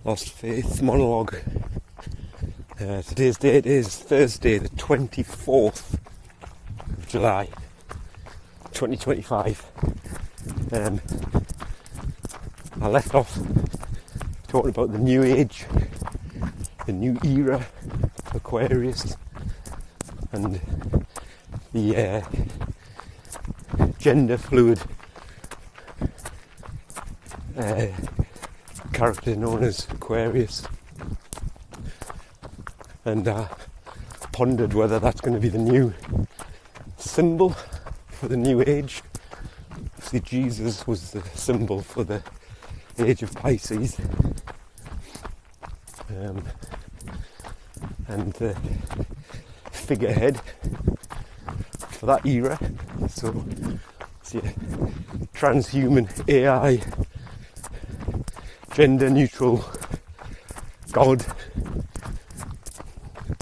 Lost Faith monologue. Today's date is Thursday, the 24th of July, 2025. I left off talking about the New Age, the new era, Aquarius, and the gender fluid character known as Aquarius, and pondered whether that's going to be the new symbol for the new age. See, Jesus was the symbol for the age of Pisces, and the figurehead for that era. So it's a transhuman AI, gender neutral God,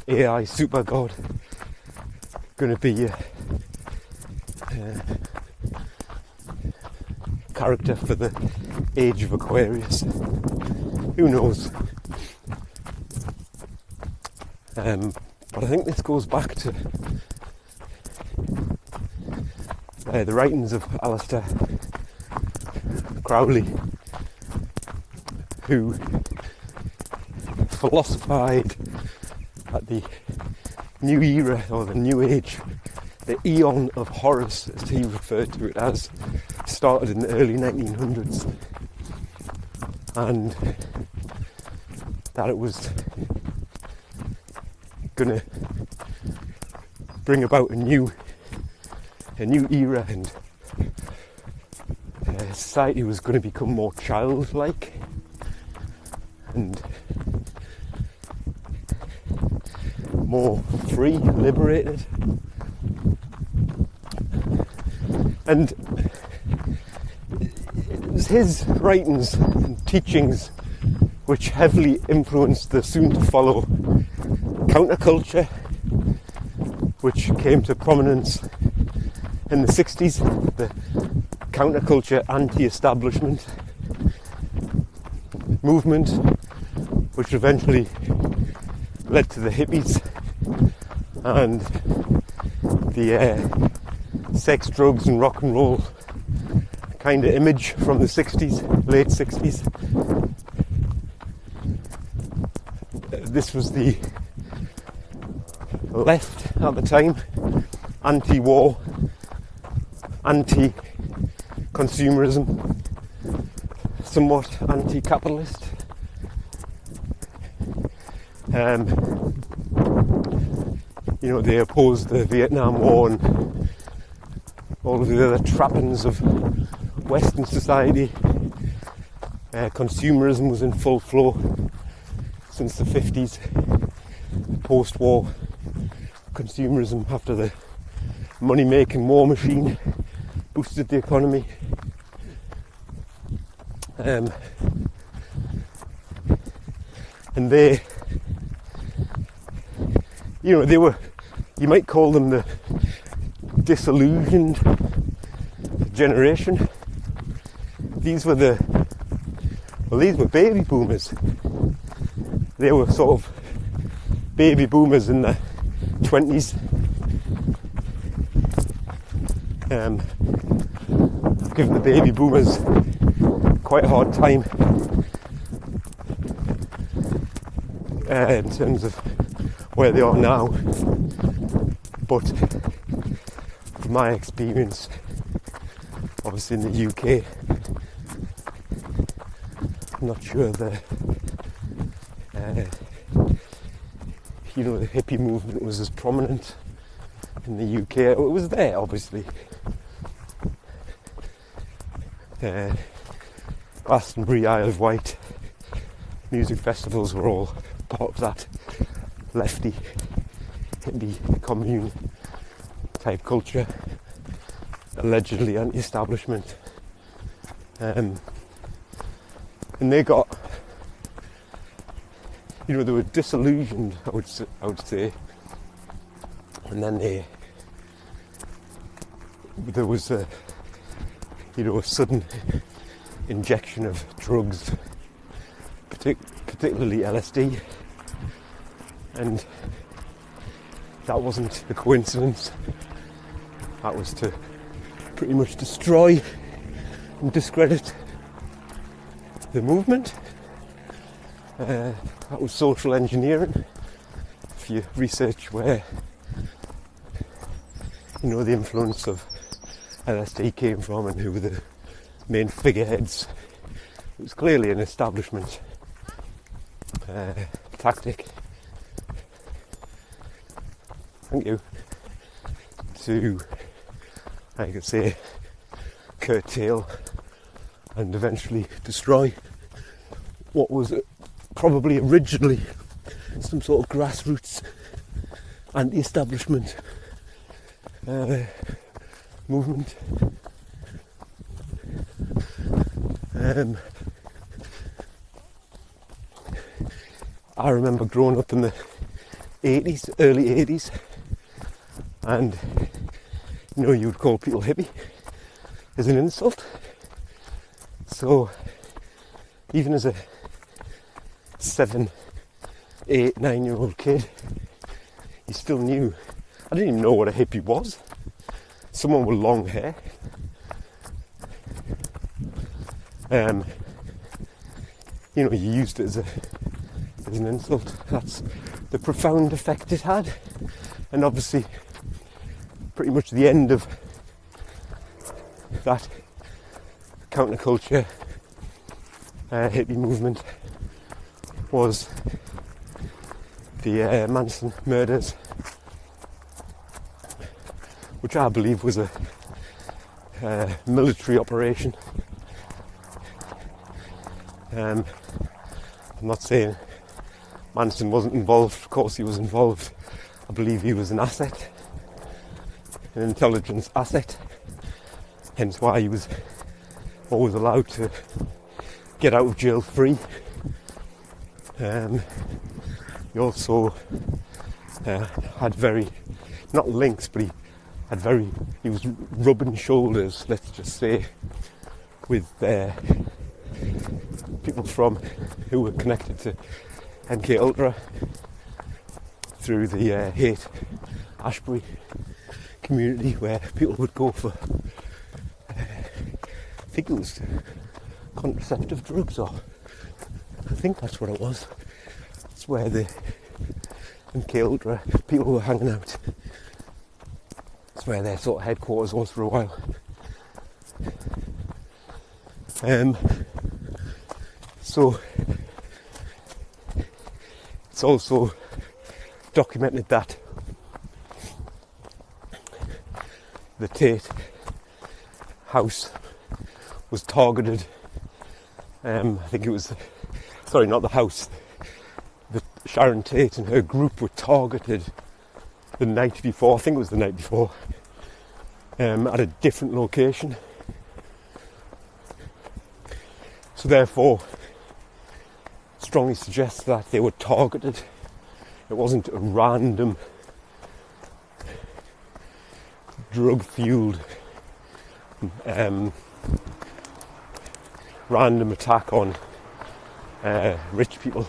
AI super God, going to be a character for the age of Aquarius. Who knows? But I think this goes back to the writings of Aleister Crowley, who philosophized that the new era, or the new age, the Eon of Horus, as he referred to it as, started in the early 1900s, and that it was going to bring about a new era, and society was going to become more childlike and more free, liberated. And it was his writings and teachings which heavily influenced the soon-to-follow counterculture, which came to prominence in the 60s, the counterculture anti-establishment movement, which eventually led to the hippies and the sex, drugs and rock and roll kind of image from the 60s, late 60s. This was the left at the time, anti-war, anti-consumerism, somewhat anti-capitalist. They opposed the Vietnam War and all of the other trappings of Western society. Consumerism was in full flow since the 50s. Post-war consumerism, after the money-making war machine boosted the economy. And they were, you might call them the disillusioned generation. These were baby boomers. They were sort of baby boomers in the 20s. I've given the baby boomers quite a hard time in terms of where they are now, but from my experience, obviously in the UK, I'm not sure the hippie movement was as prominent in the UK. It was there, obviously. Glastonbury, Isle of Wight music festivals were all part of that lefty, hippie, commune type culture, allegedly anti-establishment. And they got, they were disillusioned, I would say, and then there was a sudden injection of drugs, particularly LSD, and that wasn't a coincidence. That was to pretty much destroy and discredit the movement. That was social engineering. If you research where the influence of LSD came from and who were the main figureheads, it was clearly an establishment tactic. Thank you. To, I could say, curtail and eventually destroy what was probably originally some sort of grassroots anti-establishment movement. I remember growing up in the 80s, early 80s, and you would call people hippie as an insult. So even as a 7, 8, 9-year-old kid, you still knew. I didn't even know what a hippie was. Someone with long hair. You used it as an insult. That's the profound effect it had. And obviously, pretty much the end of that counterculture hippie movement was the Manson murders, which I believe was a military operation. I'm not saying Manson wasn't involved. Of course he was involved. I believe he was an asset, an intelligence asset, hence why he was always allowed to get out of jail free. He also had very, not links, but he was rubbing shoulders, let's just say, with people who were connected to MK Ultra through the Haight Ashbury community, where people would go for I think it was contraceptive drugs, or I think that's what it was. It's where the MK Ultra people were hanging out. It's where their sort of headquarters was for a while. So it's also documented that the Tate house was targeted. I think it was, sorry, not the house. The Sharon Tate and her group were targeted the night before. I think it was the night before, at a different location. So therefore, strongly suggests that they were targeted. It wasn't a random drug-fueled random attack on rich people.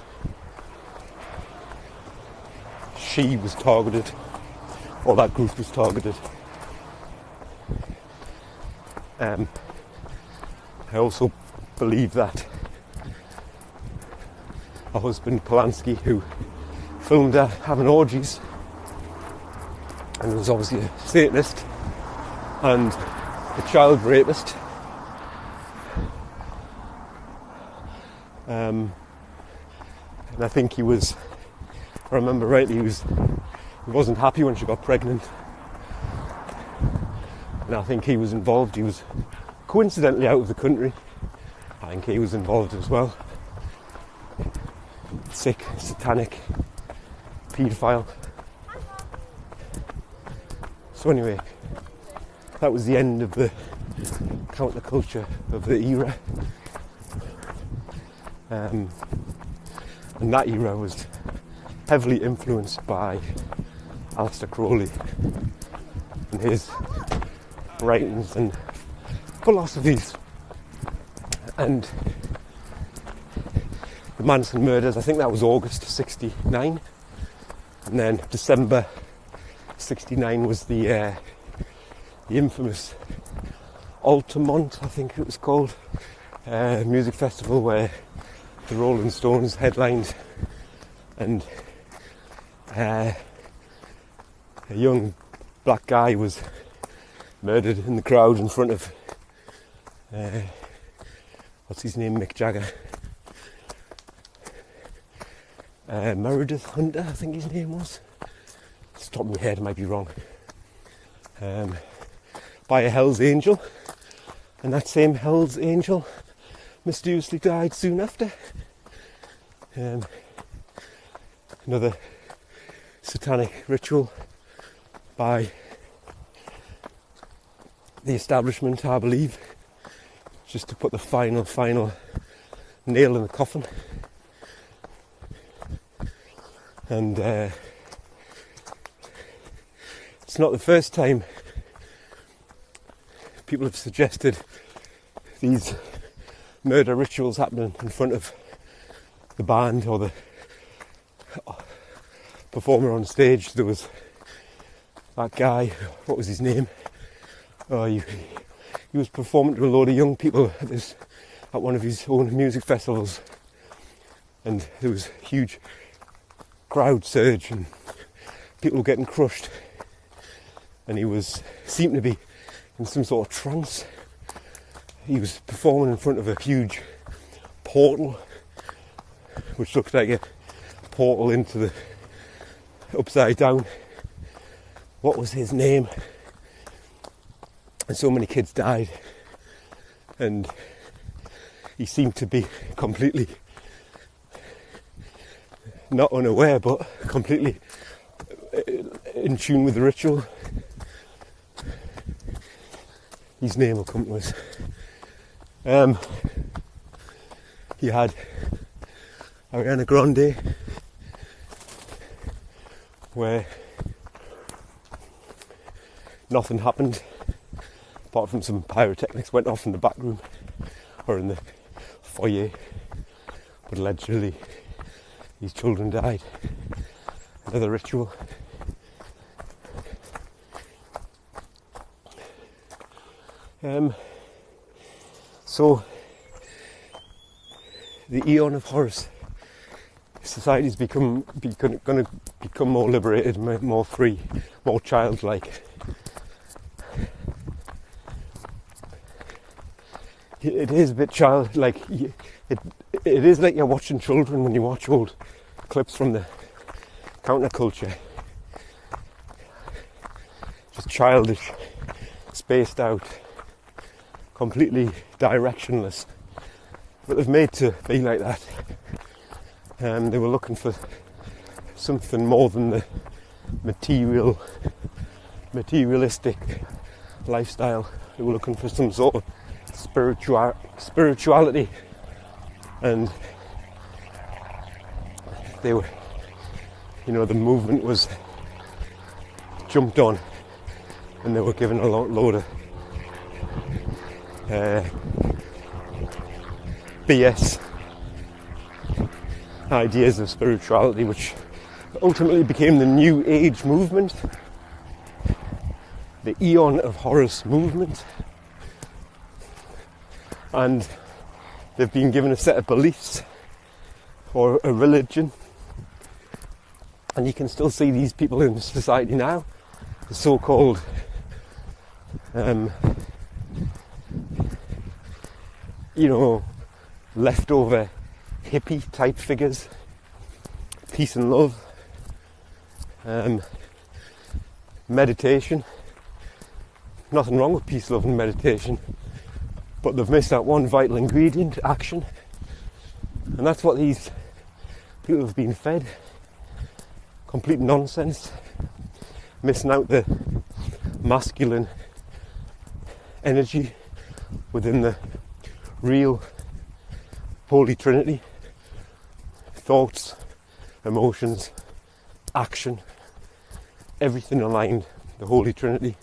She was targeted, or that group was targeted. I also believe that her husband Polanski, who filmed her having orgies and was obviously a Satanist and a child rapist, and I think he was, if I remember rightly, he wasn't happy when she got pregnant, and I think he was involved. He was coincidentally out of the country. I think he was involved as well. Sick, satanic, paedophile. So anyway, that was the end of the counterculture of the era. And that era was heavily influenced by Aleister Crowley and his writings and philosophies. And the Manson murders. I think that was August 69, and then December 69 was the infamous Altamont, I think it was called, music festival where the Rolling Stones headlined, and a young black guy was murdered in the crowd in front of what's his name, Mick Jagger, Meredith Hunter, I think his name was. It's top of my head, I might be wrong. By a Hell's Angel, and that same Hell's Angel mysteriously died soon after. Another satanic ritual by the establishment, I believe, just to put the final nail in the coffin. And it's not the first time people have suggested these murder rituals happening in front of the band or the performer on stage. There was that guy, what was his name? Oh, he was performing to a load of young people at one of his own music festivals, and there was a huge crowd surge and people were getting crushed, and he seemed to be in some sort of trance. He was performing in front of a huge portal, which looked like a portal into the upside down. What was his name? And so many kids died, and he seemed to be completely not unaware, but completely in tune with the ritual. His name will come to us. He had Ariana Grande, where nothing happened apart from some pyrotechnics went off in the back room or in the foyer, but allegedly these children died. Another ritual. So the Eon of Horus, society's going to become more liberated, more free, more childlike. It is a bit childlike. It is like you're watching children when you watch old clips from the counterculture. Just childish, spaced out, completely directionless. But they've made to be like that. They were looking for something more than the materialistic lifestyle. They were looking for some sort of spirituality, and they were, the movement was jumped on, and they were given a load of BS ideas of spirituality, which ultimately became the New Age movement, the Eon of Horus movement. And they've been given a set of beliefs or a religion, and you can still see these people in society now, the so-called leftover hippie type figures, peace and love, meditation. Nothing wrong with peace, love and meditation, but they've missed out one vital ingredient: action. And that's what these people have been fed. Complete nonsense, missing out the masculine energy within the real Holy Trinity. Thoughts, emotions, action, everything aligned. The Holy Trinity: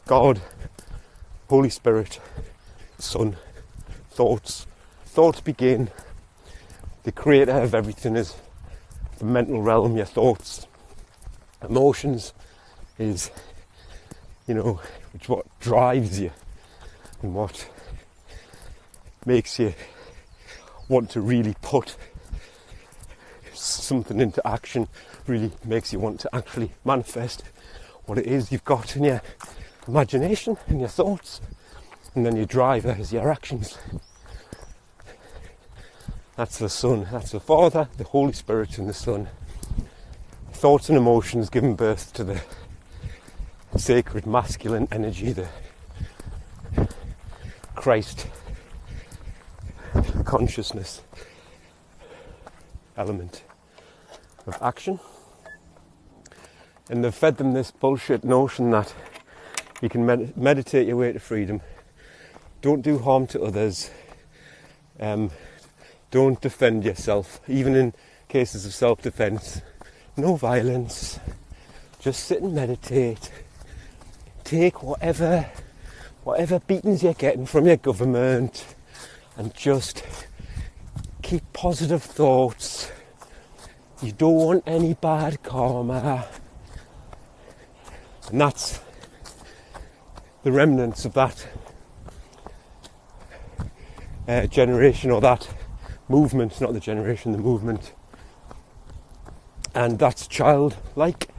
God, Holy Spirit, Son. Thoughts begin the creator of everything is the mental realm, your thoughts. Emotions is, which what drives you and what makes you want to really put something into action, really makes you want to actually manifest what it is you've got in your imagination and your thoughts, and then your driver is your actions. That's the Son, that's the Father, the Holy Spirit and the Son. Thoughts and emotions giving birth to the sacred masculine energy, the Christ consciousness element of action. And they've fed them this bullshit notion that you can meditate your way to freedom, don't do harm to others, don't defend yourself, even in cases of self-defense, no violence, just sit and meditate, take whatever beatings you're getting from your government, and just keep positive thoughts. You don't want any bad karma. And that's the remnants of that generation, or that movement, not the generation, the movement. And that's childlike.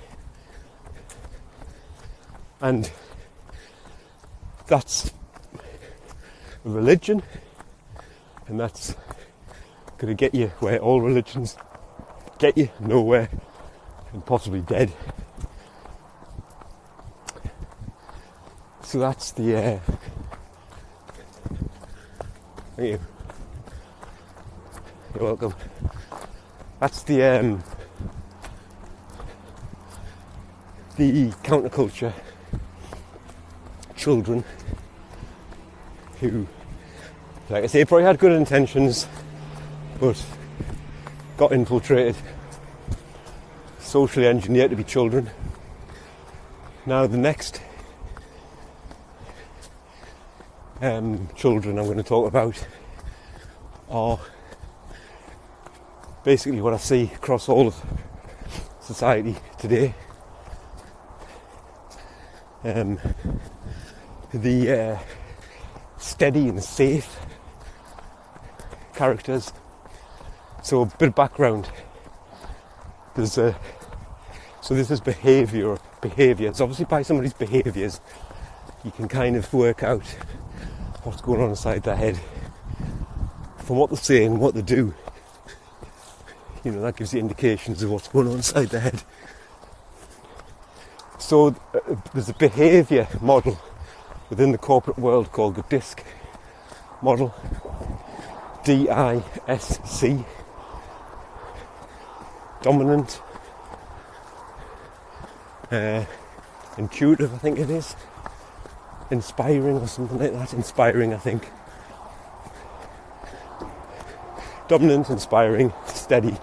And that's a religion. And that's going to get you where all religions get you, nowhere, and possibly dead. So that's the thank you. You're welcome. That's the counterculture children who, like I say, probably had good intentions, but got infiltrated, socially engineered to be children. Now the next children I'm going to talk about are basically what I see across all of society today. The steady and safe characters. So a bit of background. So this is behaviours. Obviously by somebody's behaviours you can kind of work out what's going on inside their head. From what they say and what they do, that gives you indications of what's going on inside their head. So there's a behaviour model within the corporate world called the DISC model. DISC. Dominant, intuitive, I think it is. Inspiring or something like that. Inspiring, I think. Dominant, inspiring, steady,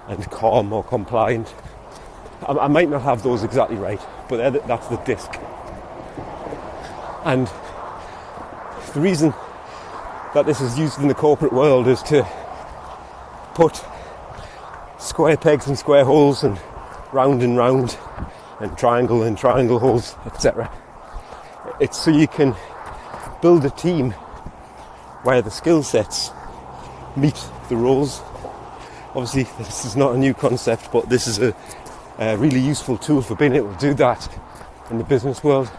and calm or compliant. I might not have those exactly right, but that's the DISC. And the reason that this is used in the corporate world is to put square pegs and square holes and round, and triangle holes, etc. It's so you can build a team where the skill sets meet the roles. Obviously this is not a new concept, but this is a really useful tool for being able to do that in the business world.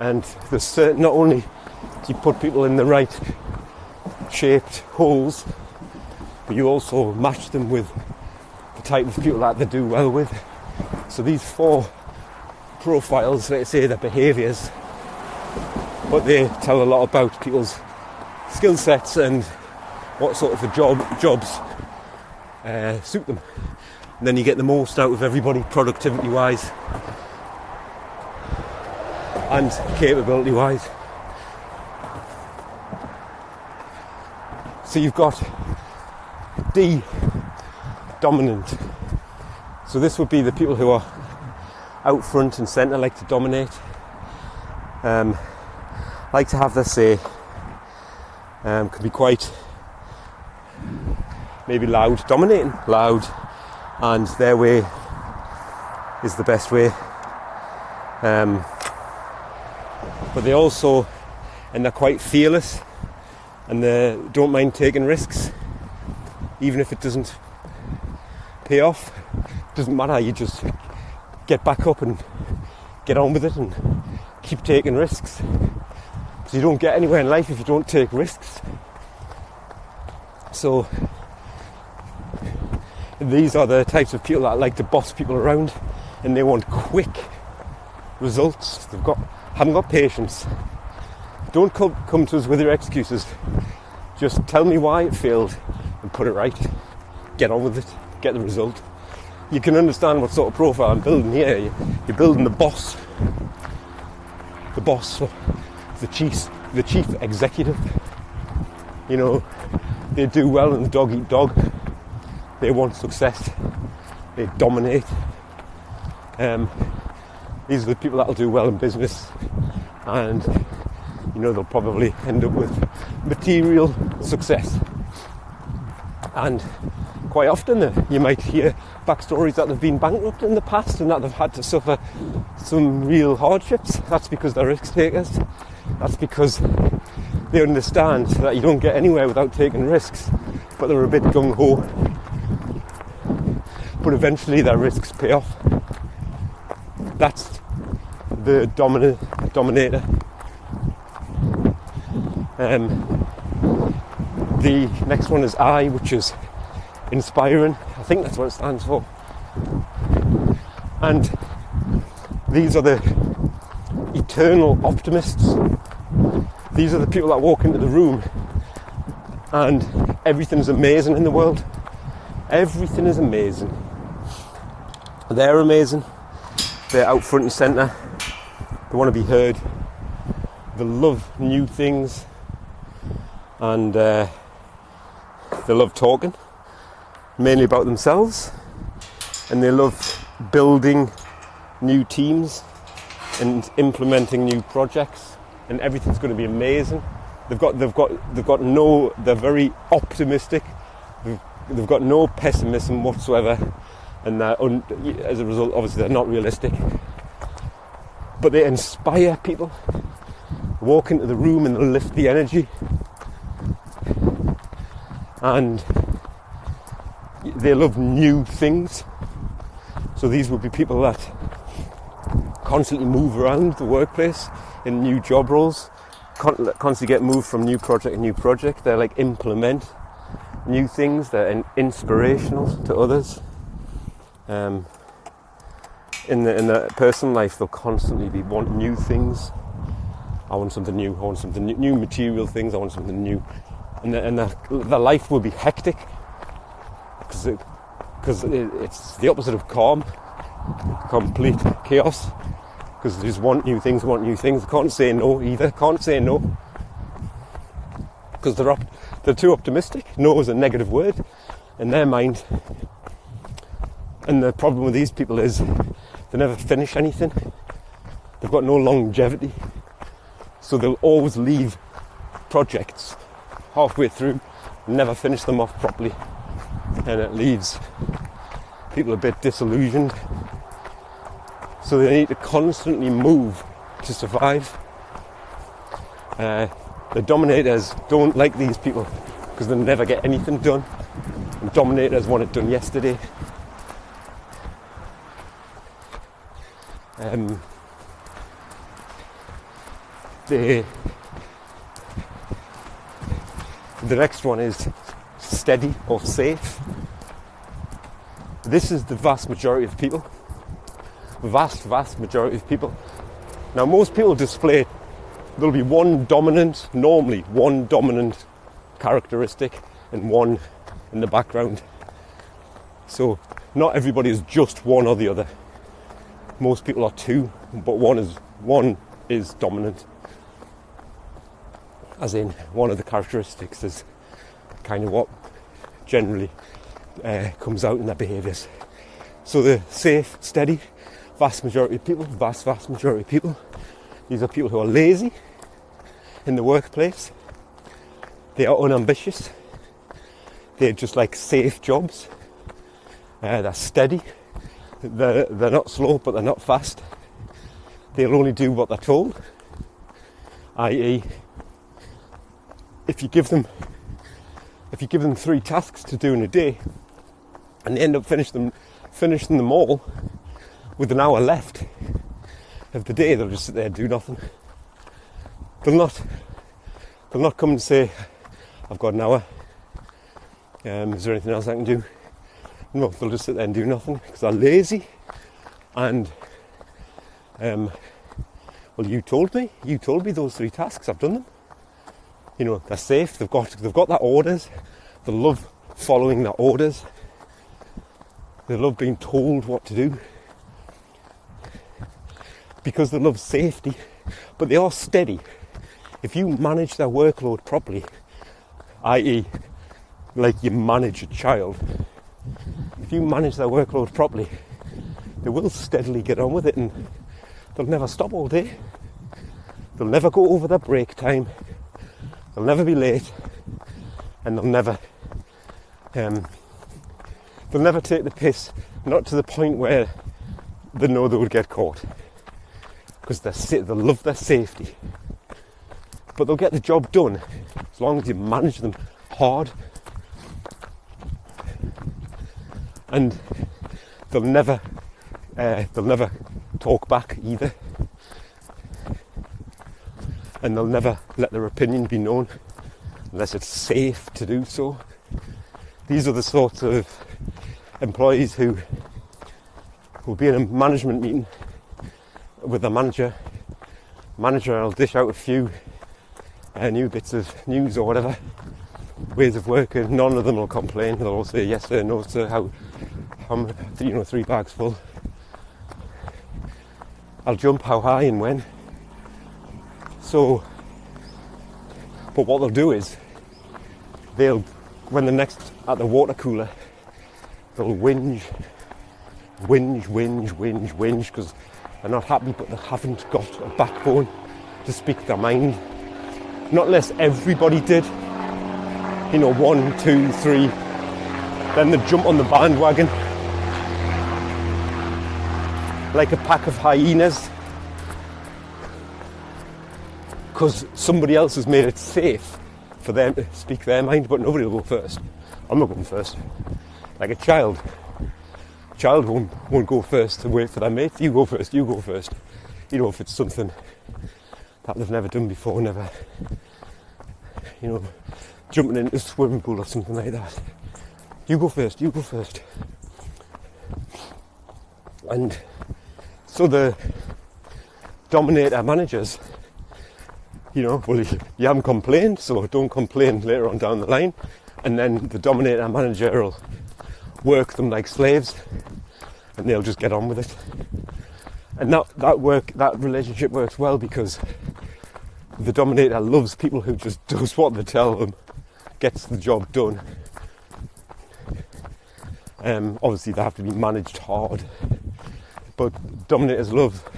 And there's not only do you put people in the right shaped holes, but you also match them with the type of people that they do well with. So these 4 profiles, let's say their behaviours, but they tell a lot about people's skill sets and what sort of jobs suit them. And then you get the most out of everybody productivity wise and capability wise. So you've got D, dominant. So this would be the people who are out front and centre, like to dominate, like to have their say, could be quite maybe loud, dominating, loud, and their way is the best way. But they also, and they're quite fearless, and they don't mind taking risks, even if it doesn't pay off. Doesn't matter, you just get back up and get on with it and keep taking risks. Because you don't get anywhere in life if you don't take risks. So these are the types of people that like to boss people around, and they want quick results. Haven't got patience. Don't come to us with your excuses. Just tell me why it failed and put it right. Get on with it. Get the result. You can understand what sort of profile I'm building here. You're building the boss. The boss, the chief executive. You know, they do well in the dog eat dog. They want success. They dominate. These are the people that'll do well in business, and you know they'll probably end up with material success. And quite often you might hear backstories that they've been bankrupt in the past and that they've had to suffer some real hardships. That's because they're risk takers. That's because they understand that you don't get anywhere without taking risks, but they're a bit gung-ho. But eventually their risks pay off. That's the dominator. The next one is I, which is inspiring. I think that's what it stands for. And these are the eternal optimists. These are the people that walk into the room and everything's amazing in the world. Everything is amazing. They're amazing. They're out front and centre. They want to be heard. They love new things, and they love talking, mainly about themselves, and they love building new teams and implementing new projects, and everything's going to be amazing. They're very optimistic. They've got no pessimism whatsoever, and as a result, obviously, they're not realistic. But they inspire people. Walk into the room and they'll lift the energy. And they love new things. So these would be people that constantly move around the workplace in new job roles, constantly get moved from new project to new project. They like implement new things. They're inspirational to others. In the personal life, they'll constantly want new things. I want something new. I want something new material things. I want something new, and their life will be hectic because it's the opposite of calm, complete chaos. Because they just want new things. They can't say no either. Can't say no because they're too optimistic. No is a negative word in their mind. And the problem with these people is they never finish anything. They've got no longevity. So they'll always leave projects halfway through and never finish them off properly. And it leaves people a bit disillusioned. So they need to constantly move to survive. The dominators don't like these people because they never get anything done. And dominators want it done yesterday. The next one is steady or safe. This is the vast majority of people. Vast majority of people. Now most people display, there'll be normally one dominant characteristic and one in the background. So not everybody is just one or the other. Most people are two, but one is dominant. As in, one of the characteristics is kind of what generally comes out in their behaviours. So the safe, steady, vast majority of people, vast majority of people. These are people who are lazy in the workplace. They are unambitious. They're just like safe jobs. They're steady. They're not slow, but they're not fast. They'll only do what they're told. I.e., if you give them 3 tasks to do in a day, and they end up finishing them all with an hour left of the day, they'll just sit there and do nothing. They'll not come and say, I've got an hour. Is there anything else I can do? No, they'll just sit there and do nothing because they're lazy. And well, you told me those 3 tasks. I've done them. You know, they're safe. They've got their orders. They love following their orders. They love being told what to do because they love safety. But they are steady. If you manage their workload properly, i.e., like you manage a child, if you manage their workload properly, they will steadily get on with it, and they'll never stop all day. They'll never go over their break time. They'll never be late, and they'll never take the piss. Not to the point where they know they would get caught, because they love their safety. But they'll get the job done as long as you manage them hard, and they'll never talk back either, and they'll never let their opinion be known unless it's safe to do so. These are the sorts of employees who will be in a management meeting with the manager. Manager will dish out a few new bits of news or whatever, ways of working. None of them will complain. They'll all say yes sir, no sir, how 3 bags full. I'll jump how high and when. So, but what they'll do is, when they're next at the water cooler, they'll whinge, because they're not happy, but they haven't got a backbone to speak their mind. Not unless everybody did. 1, 2, 3. Then they jump on the bandwagon like a pack of hyenas, because somebody else has made it safe for them to speak their mind, but nobody will go first. I'm not going first. Like a child won't go first to wait for their mates. You go first. If it's something that they've never done before, never, jumping into a swimming pool or something like that. You go first. And so the dominator managers, well, you haven't complained, so don't complain later on down the line. And then the dominator manager will work them like slaves, and they'll just get on with it. And that relationship works well because the dominator loves people who just does what they tell them, gets the job done. Obviously they have to be managed hard, but dominators love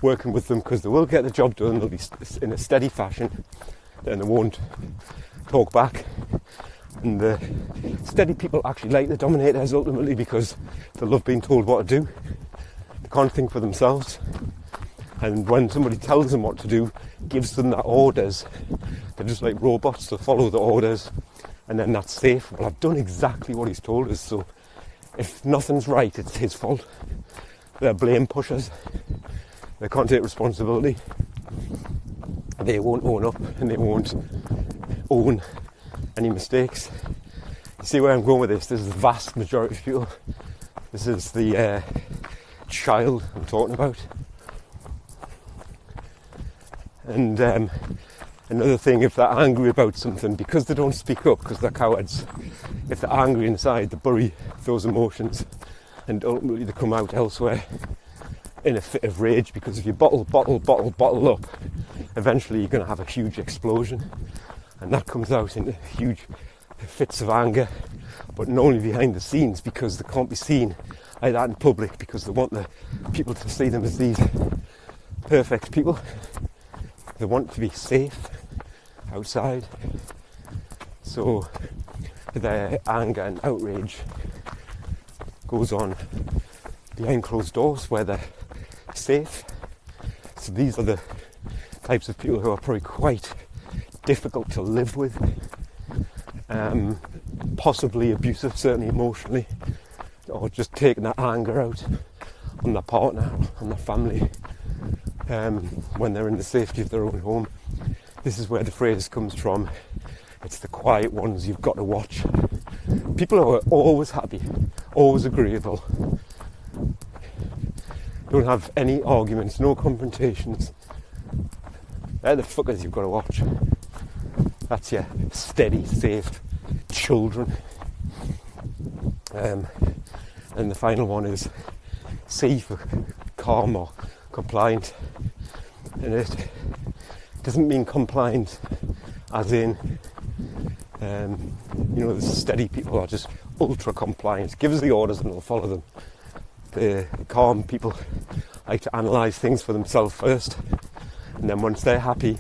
working with them because they will get the job done. They'll be in a steady fashion, and they won't talk back. And the steady people actually like the dominators ultimately because they love being told what to do. They can't think for themselves, and when somebody tells them what to do, gives them their orders, they're just like robots. They follow the orders, and then that's safe. Well, I've done exactly what he's told us, so if nothing's right, it's his fault. They're blame pushers. They can't take responsibility. They won't own up, and they won't own any mistakes. You see where I'm going with this? This is the vast majority of people. This is the child I'm talking about. And another thing, if they're angry about something, because they don't speak up, because they're cowards, if they're angry inside, they bury those emotions, and ultimately they come out elsewhere in a fit of rage, because if you bottle up, eventually you're going to have a huge explosion, and that comes out into huge fits of anger, but not only behind the scenes, because they can't be seen like that in public, because they want the people to see them as these perfect people. They want to be safe outside. So their anger and outrage goes on behind closed doors where they're safe. So these are the types of people who are probably quite difficult to live with, possibly abusive, certainly emotionally, or just taking that anger out on their partner, on their family, when they're in the safety of their own home. This is where the phrase comes from. It's the quiet ones you've got to watch. People who are always happy, always agreeable, don't have any arguments, no confrontations. They're the fuckers you've got to watch. That's your steady, safe children. And the final one is C for calm or compliant. And it doesn't mean compliant as in, the steady people are just ultra compliant. Give us the orders and we'll follow them. The calm people like to analyse things for themselves first. And then once they're happy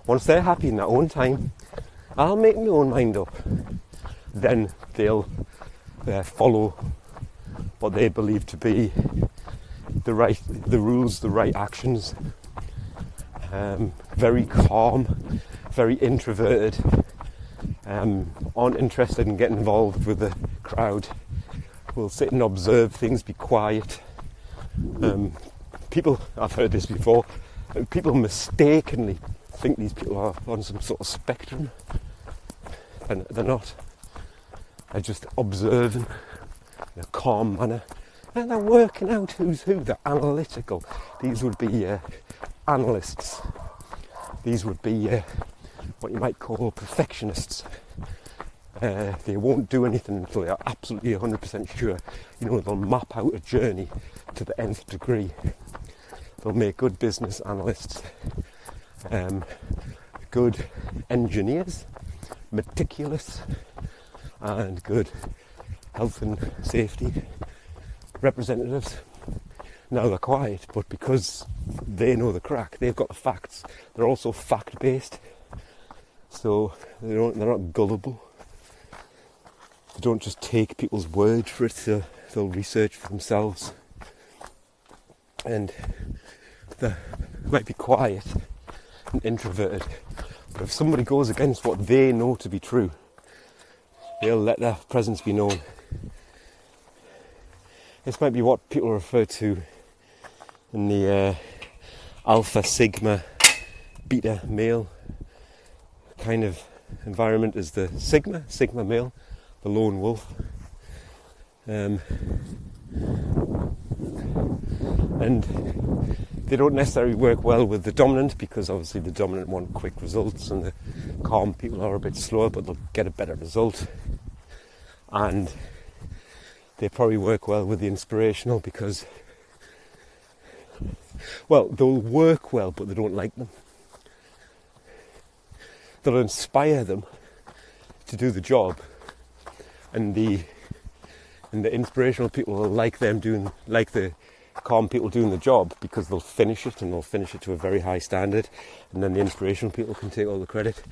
in their own time, I'll make my own mind up. Then they'll follow what they believe to be the rules, the right actions. Very calm, very introverted, aren't interested in getting involved with the crowd. Will sit and observe things, be quiet. People, I've heard this before, people mistakenly think these people are on some sort of spectrum, and they're not. They're just observing in a calm manner, and they're working out who's who. They're analytical. These would be analysts. These would be what you might call perfectionists. They won't do anything until they are absolutely 100% sure. They'll map out a journey to the nth degree. They'll make good business analysts, good engineers, meticulous, and good health and safety representatives. Now they're quiet, but because they know the crack, they've got the facts. They're also fact-based, so they're not gullible. They don't just take people's word for it, they'll research for themselves. And they might be quiet and introverted, but if somebody goes against what they know to be true, they'll let their presence be known. This might be what people refer to in the alpha, sigma, beta male kind of environment as the sigma male, the lone wolf. And they don't necessarily work well with the dominant, because obviously the dominant want quick results and the calm people are a bit slower, but they'll get a better result. And they probably work well with the inspirational because, well, they'll work well, but they don't like them. They'll inspire them to do the job, and the inspirational people will like the calm people doing the job, because they'll finish it, and they'll finish it to a very high standard, and then the inspirational people can take all the credit.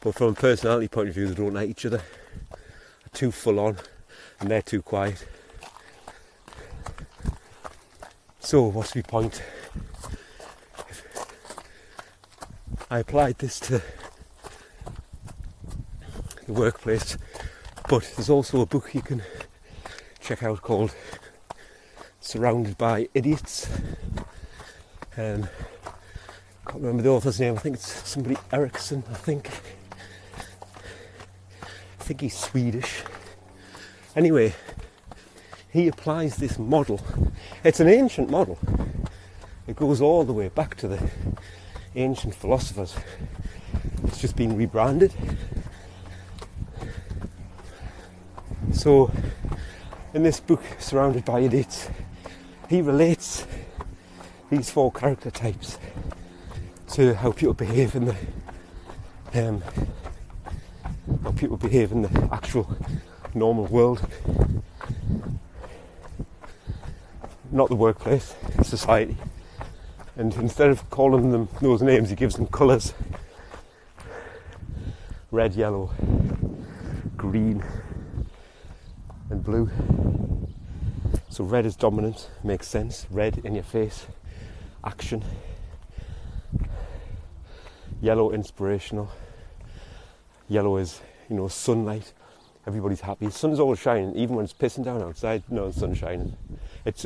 But from a personality point of view, they don't like each other. They're too full on, and they're too quiet. So what's the point? I applied this to the workplace, but there's also a book you can check out called Surrounded by Idiots. Can't remember the author's name. I think it's somebody Eriksson. I think he's Swedish. Anyway, he applies this model. It's an ancient model. It goes all the way back to the ancient philosophers. It's just been rebranded. So, in this book, Surrounded by Idiots, he relates these 4 character types to how people behave in the actual normal world, not the workplace, society. And instead of calling them those names, he gives them colours: red, yellow, green and blue. So red is dominant, makes sense. Red in your face, action. Yellow, inspirational. Yellow is, sunlight. Everybody's happy. The sun's always shining, even when it's pissing down outside. No, the sun's shining.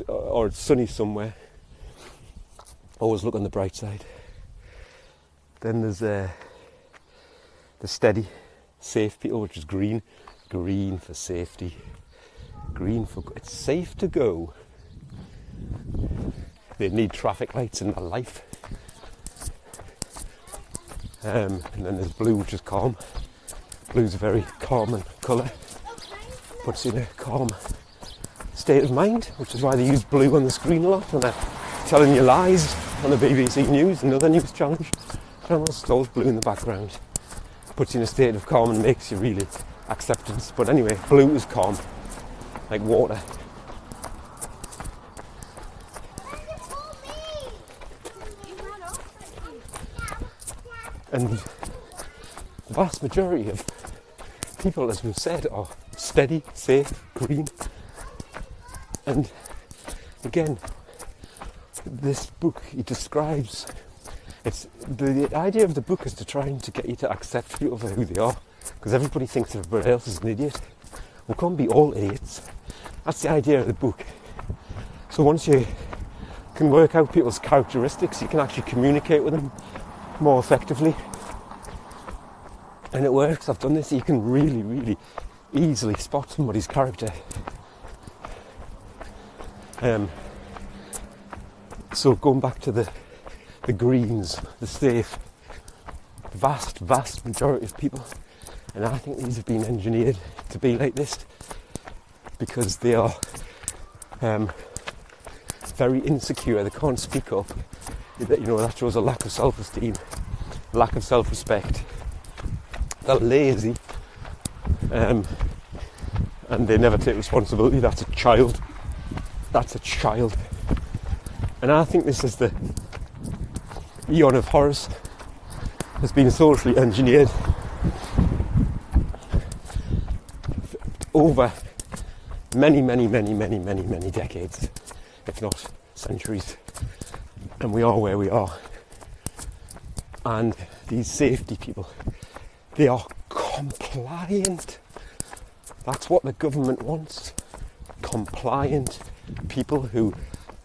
Or it's sunny somewhere. Always look on the bright side. Then there's the steady, safe people, which is green. Green for safety. Green for it's safe to go. They need traffic lights in their life. And then there's blue, which is calm. Blue's a very calming colour. Puts you in a calm state of mind, which is why they use blue on the screen a lot when they're telling you lies on the BBC News and other news channels. It's always blue in the background. Puts you in a state of calm and makes you really acceptance. But anyway, blue is calm, like water. And the vast majority of people, as we've said, are steady, safe, green. And again, this book, he describes, it's the idea of the book is to try to get you to accept people for who they are, because everybody thinks everybody else is an idiot. We can't be all idiots. That's the idea of the book. So once you can work out people's characteristics, you can actually communicate with them more effectively. And it works. I've done this. You can really, really easily spot somebody's character. So going back to the greens, the safe, vast majority of people, and I think these have been engineered to be like this because they are very insecure. They can't speak up. That shows a lack of self-esteem, lack of self-respect. They're lazy, and they never take responsibility. That's a child. And I think this is the eon of Horus has been socially engineered over many decades, if not centuries. And we are where we are. And these safety people, they are compliant. That's what the government wants. Compliant people who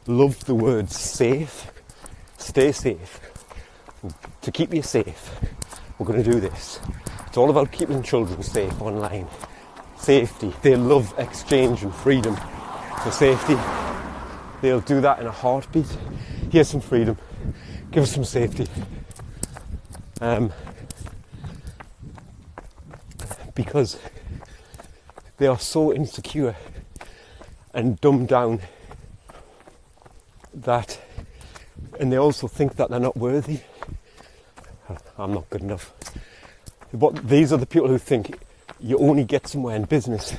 love the word safe. Stay safe. To keep you safe, we're going to do this. It's all about keeping children safe online. Safety. They love exchange and freedom for safety. They'll do that in a heartbeat. Here's some freedom. Give us some safety. Because they are so insecure and dumbed down that, and they also think that they're not worthy. I'm not good enough. But these are the people who think you only get somewhere in business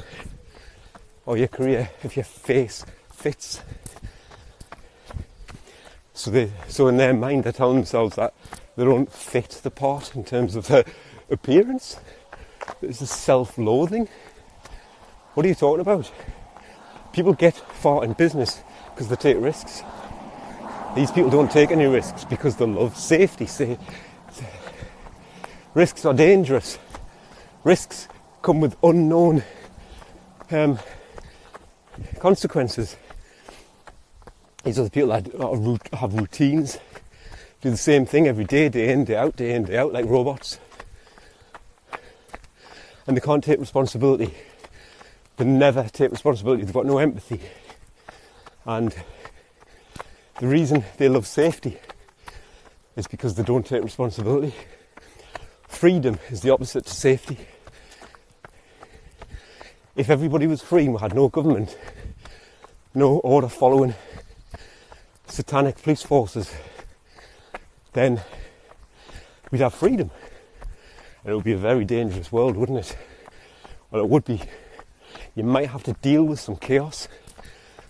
or your career if your face fits. So in their mind, they're telling themselves that they don't fit the part in terms of their appearance. This is self-loathing. What are you talking about? People get far in business because they take risks. These people don't take any risks because they love safety. Risks are dangerous. Risks come with unknown consequences. These are the people that have routines, do the same thing every day, day in, day out, like robots. And they can't take responsibility. They never take responsibility. They've got no empathy. And the reason they love safety is because they don't take responsibility. Freedom is the opposite to safety. If everybody was free and we had no government, no order following, satanic police forces, then we'd have freedom. And it would be a very dangerous world, wouldn't it? Well, it would be. You might have to deal with some chaos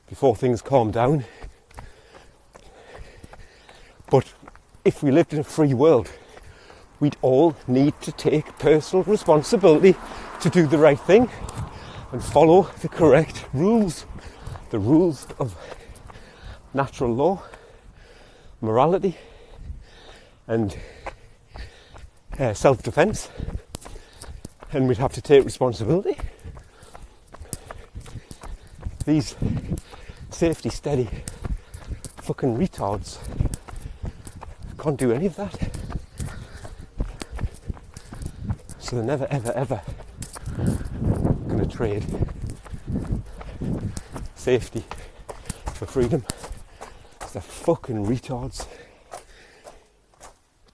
before things calm down. But if we lived in a free world, we'd all need to take personal responsibility to do the right thing and follow the correct rules, the rules of natural law, morality, and self-defense. And we'd have to take responsibility. These safety steady fucking retards can't do any of that. So they're never ever ever gonna trade safety for freedom. They're fucking retards.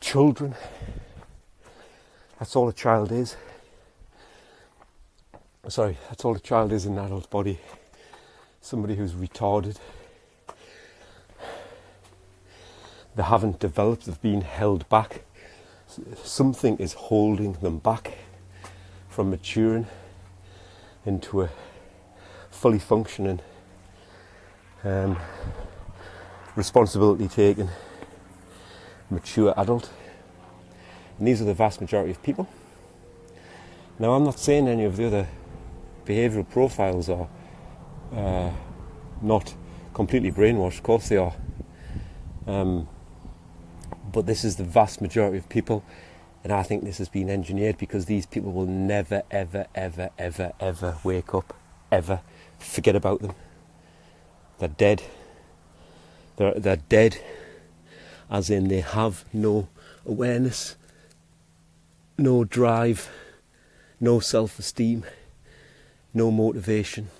Children. That's all a child is. Sorry, that's all a child is in an adult's body. Somebody who's retarded. They haven't developed, they've been held back. Something is holding them back from maturing into a fully functioning, responsibility taking, mature adult. And these are the vast majority of people. Now, I'm not saying any of the other behavioural profiles are not completely brainwashed. Of course they are. But this is the vast majority of people, and I think this has been engineered because these people will never, ever, ever, ever, ever wake up, ever. Forget about them. They're dead. They're dead, as in they have no awareness, no drive, no self-esteem, no motivation,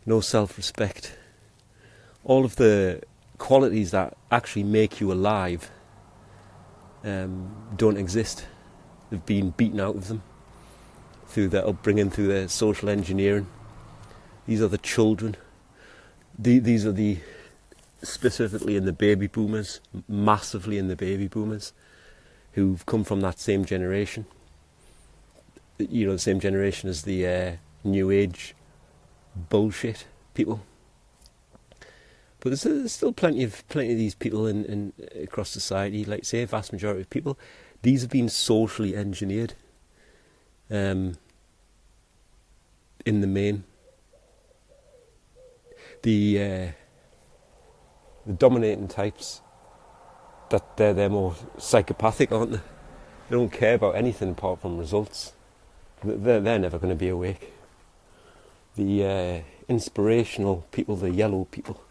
no self-respect. All of the qualities that actually make you alive don't exist. They've been beaten out of them through their upbringing, through their social engineering. These are the children. These are the, specifically in the baby boomers, massively in the baby boomers, who've come from that same generation. You know, the same generation as the New Age bullshit people. But there's still plenty of these people in across society. Like say, a vast majority of people, these have been socially engineered. In the main, the dominating types, that they're more psychopathic, aren't they? They don't care about anything apart from results. They're never going to be awake. The inspirational people, the yellow people.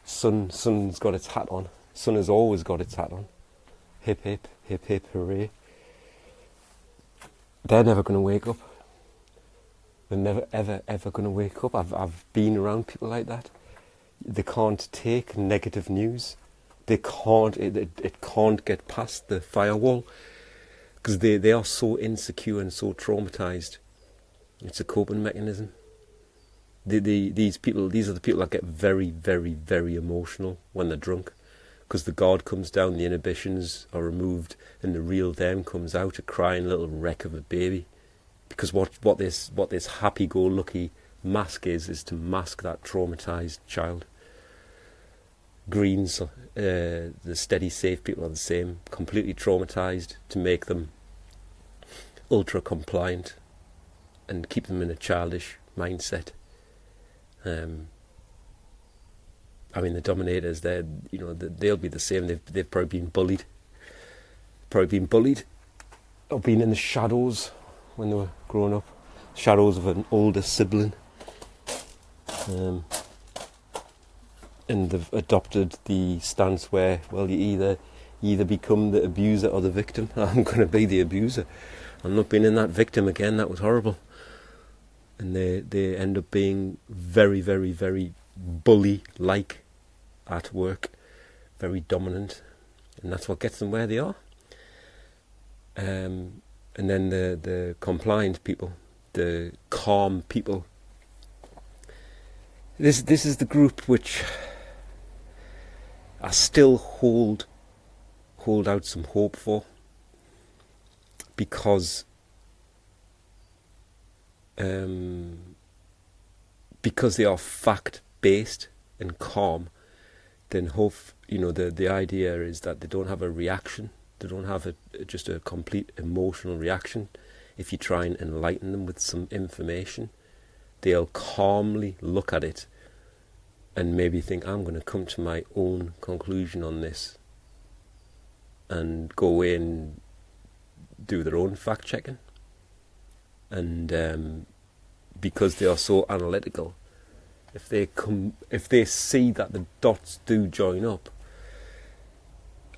Sun's got its hat on. Sun has always got its hat on. Hip hip, hip hip, hooray. They're never going to wake up. They're never ever ever going to wake up. I've been around people like that. They can't take negative news. They can't. It can't get past the firewall because they are so insecure and so traumatized. It's a coping mechanism. These are the people that get very, very, very emotional when they're drunk, because the guard comes down, the inhibitions are removed, and the real them comes out, a crying little wreck of a baby. Because what this happy-go-lucky mask is to mask that traumatized child. Greens, the steady, safe people are the same, completely traumatized to make them ultra compliant and keep them in a childish mindset. I mean, the dominators, they'll be the same. They've probably been bullied. Or been in the shadows when they were growing up. Shadows of an older sibling. And they've adopted the stance where, well, you either become the abuser or the victim. I'm going to be the abuser. I'm not being in that victim again. That was horrible. And they end up being very, very, very bully-like at work, very dominant, and that's what gets them where they are. And then the compliant people, the calm people. This is the group which I still hold out some hope for, because they are fact-based and calm. Then the idea is that they don't have a reaction They don't have just a complete emotional reaction. If you try and enlighten them with some information, they'll calmly look at it and maybe think, I'm going to come to my own conclusion on this, and go away and do their own fact checking. And because they are so analytical, if they see that the dots do join up,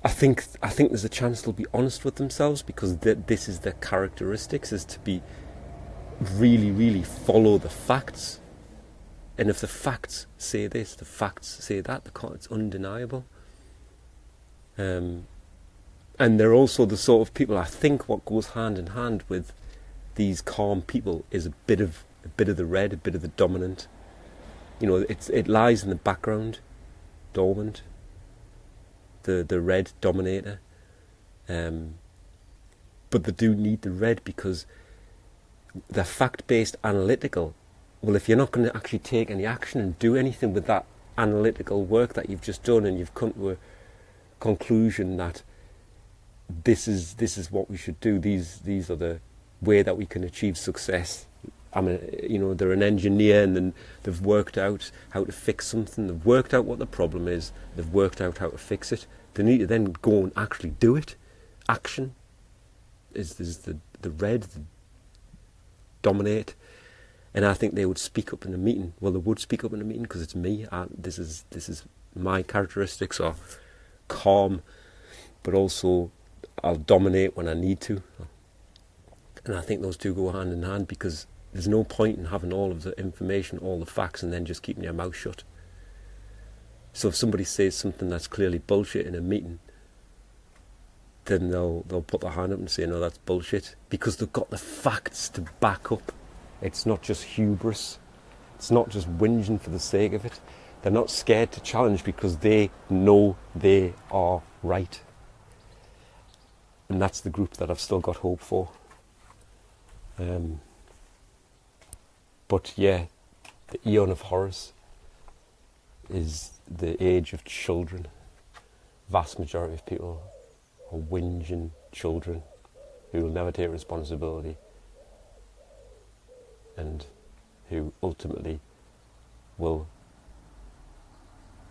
I think there's a chance they'll be honest with themselves, because this is their characteristics, is to be really, really follow the facts. And if the facts say this, the facts say that, it's undeniable. And they're also the sort of people, I think what goes hand in hand with these calm people is a bit of the red, a bit of the dominant. It lies in the background, dormant. The red dominator. But they do need the red, because they're fact-based, analytical. Well, if you're not going to actually take any action and do anything with that analytical work that you've just done, and you've come to a conclusion that this is what we should do, these are the way that we can achieve success. They're an engineer, and then they've worked out how to fix something. They've worked out what the problem is. They've worked out how to fix it. They need to then go and actually do it. Action is the red, the dominate. And I think they would speak up in a meeting. Well, they would speak up in a meeting, because it's me. This is my characteristics are calm, but also I'll dominate when I need to. And I think those two go hand in hand, because there's no point in having all of the information, all the facts, and then just keeping your mouth shut. So if somebody says something that's clearly bullshit in a meeting, then they'll put their hand up and say, no, that's bullshit, because they've got the facts to back up. It's not just hubris. It's not just whinging for the sake of it. They're not scared to challenge, because they know they are right. And that's the group that I've still got hope for. But yeah, the Eon of Horus is the age of children. Vast majority of people are whinging children who will never take responsibility, and who ultimately will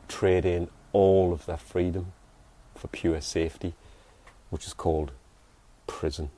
trade in all of their freedom for pure safety, which is called prison.